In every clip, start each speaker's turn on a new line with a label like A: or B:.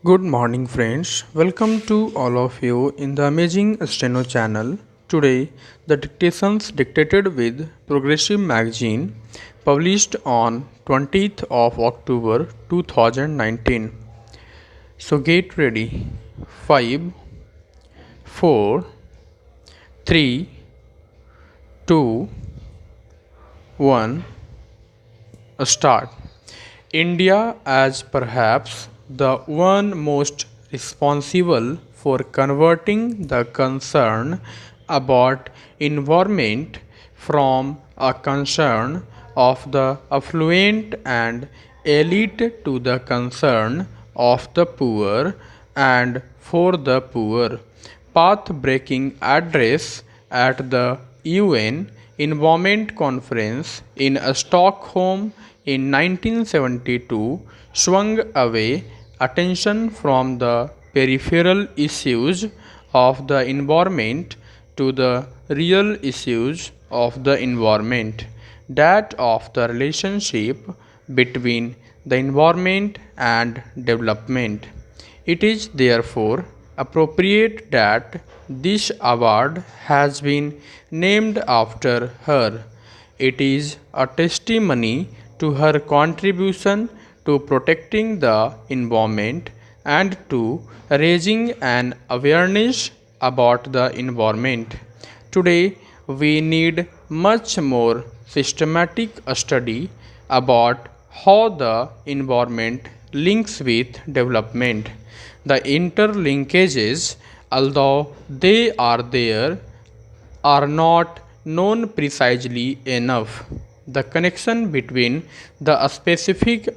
A: Good morning, friends. Welcome to all of you in the amazing Steno channel. Today, the dictations dictated with Progressive Magazine, published on 20th of October 2019. So get ready. 5, 4, 3, 2, 1. Start. India, as perhaps the one most responsible for converting the concern about environment from a concern of the affluent and elite to the concern of the poor and for the poor. Path breaking address at the UN Environment Conference in Stockholm in 1972 swung away attention from the peripheral issues of the environment to the real issues of the environment, that of the relationship between the environment and development. It is therefore appropriate that this award has been named after her. It is a testimony to her contribution to protecting the environment and to raising an awareness about the environment. Today, we need much more systematic study about how the environment links with development. The interlinkages, although they are there, are not known precisely enough. The connection between the specific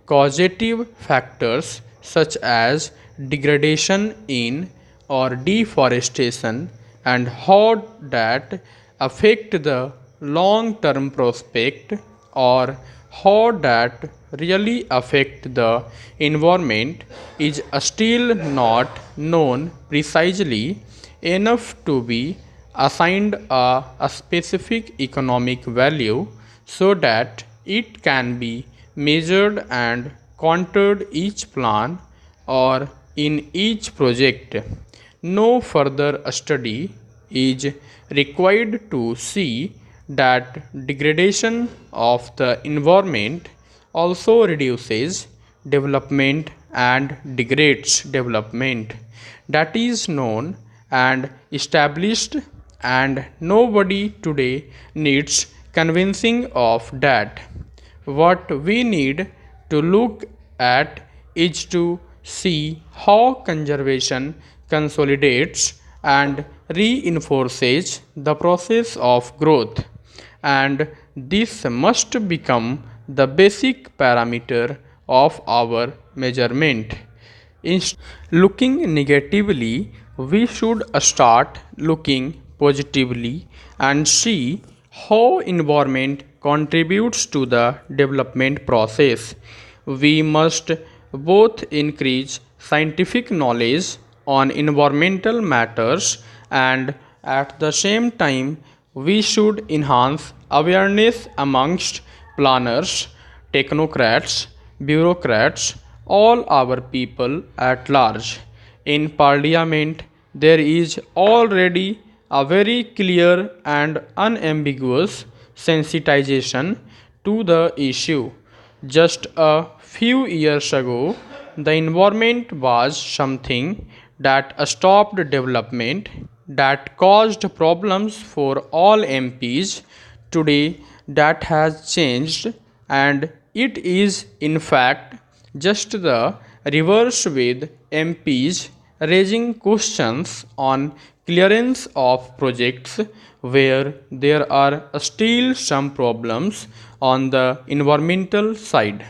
A: causative factors such as degradation in or deforestation and how that affect the long term prospect or how that really affect the environment is still not known precisely enough to be assigned a specific economic value so that it can be measured and countered each plan or in each project. No further study is required to see that degradation of the environment also reduces development and degrades development. That is known and established, and nobody today needs convincing of that. What we need to look at is to see how conservation consolidates and reinforces the process of growth, and this must become the basic parameter of our measurement. Instead looking negatively, we should start looking positively and see how environment contributes to the development process. We must both increase scientific knowledge on environmental matters and at the same time we should enhance awareness amongst planners, technocrats, bureaucrats, all our people at large. In Parliament, there is already a very clear and unambiguous sensitization to the issue. Just a few years ago, the environment was something that stopped development, that caused problems for all MPs. Today, that has changed, and it is in fact just the reverse, with MPs raising questions on clearance of projects where there are still some problems on the environmental side.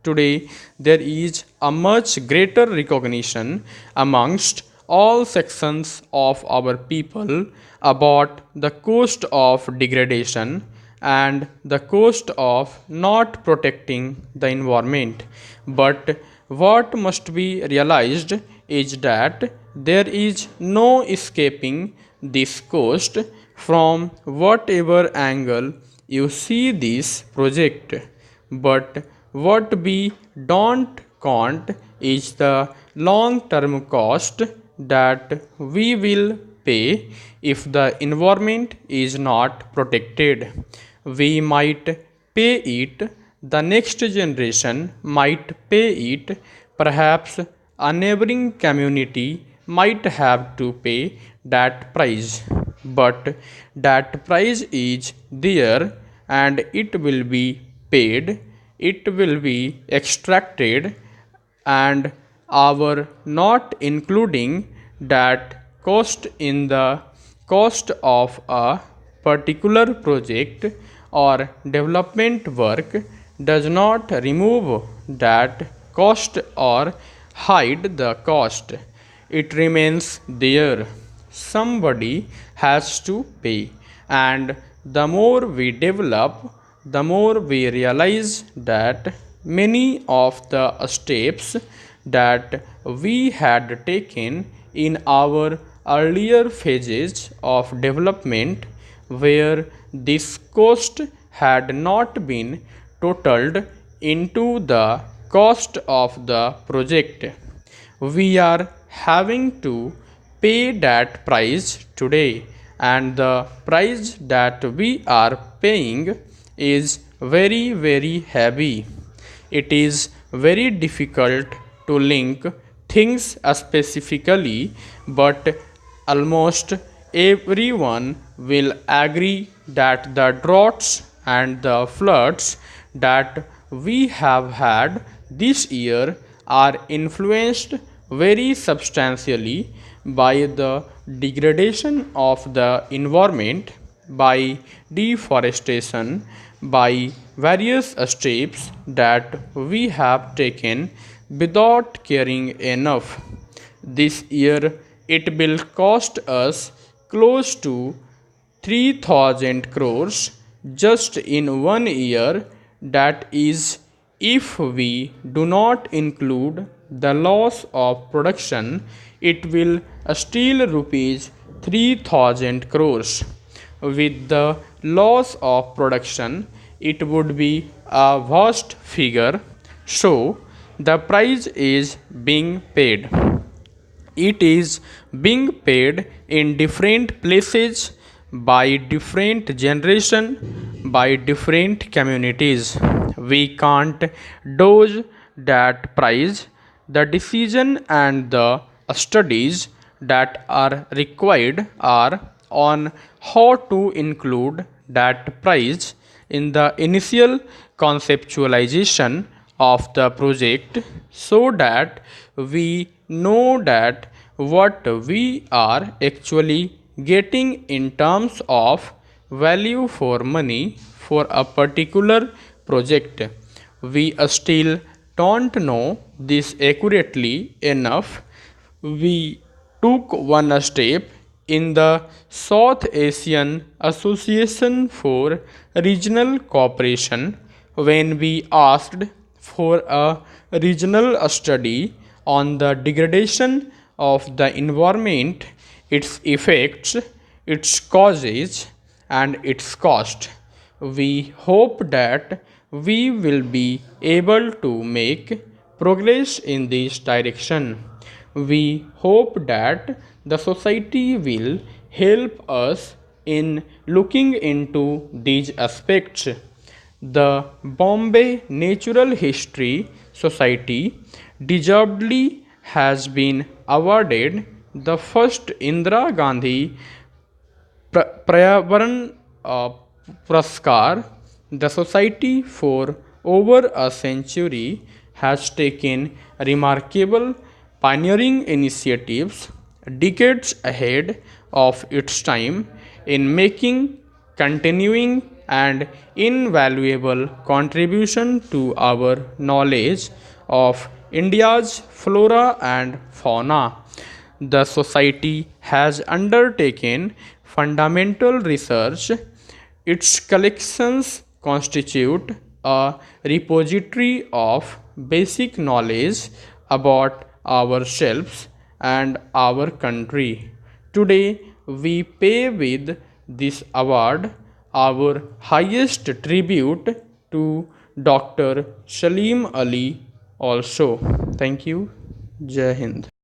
A: Today, there is a much greater recognition amongst all sections of our people about the cost of degradation and the cost of not protecting the environment. But what must be realized is that there is no escaping this cost from whatever angle you see this project. But what we don't count is the long term cost that we will pay if the environment is not protected. We might pay it, the next generation might pay it, perhaps a neighboring community might have to pay that price. But that price is there and it will be paid, it will be extracted, and our not including that cost in the cost of a particular project or development work does not remove that cost or hide the cost. It remains there. Somebody has to pay, and the more we develop, the more we realize that many of the steps that we had taken in our earlier phases of development, where this cost had not been totaled into the cost of the project, we are having to pay that price today, and the price that we are paying is very very heavy. It is very difficult to link things specifically, but almost everyone will agree that the droughts and the floods that we have had this year are influenced very substantially by the degradation of the environment, by deforestation, by various steps that we have taken without caring enough. This year it will cost us close to 3000 crores just in 1 year. That is, if we do not include the loss of production, it will still rupees 3000 crores. With the loss of production, it would be a vast figure. So the price is being paid. It is being paid in different places, by different generation, by different communities. We can't dodge that price. The decision and the studies that are required are on how to include that price in the initial conceptualization of the project, so that we know that what we are actually getting in terms of value for money for a particular project. We still don't know this accurately enough. We took one step in the South Asian Association for Regional Cooperation when we asked for a regional study on the degradation of the environment, its effects, its causes, and its cost. We hope that we will be able to make progress in this direction. We hope that the society will help us in looking into these aspects. The Bombay Natural History Society deservedly has been awarded the first Indira Gandhi Prayavaran Puraskar. The society for over a century has taken remarkable pioneering initiatives decades ahead of its time in making continuing and invaluable contribution to our knowledge of India's flora and fauna. The society has undertaken fundamental research. Its collections constitute a repository of basic knowledge about ourselves and our country. Today, we pay with this award our highest tribute to Dr. Salim Ali also. Thank you. Jai Hind.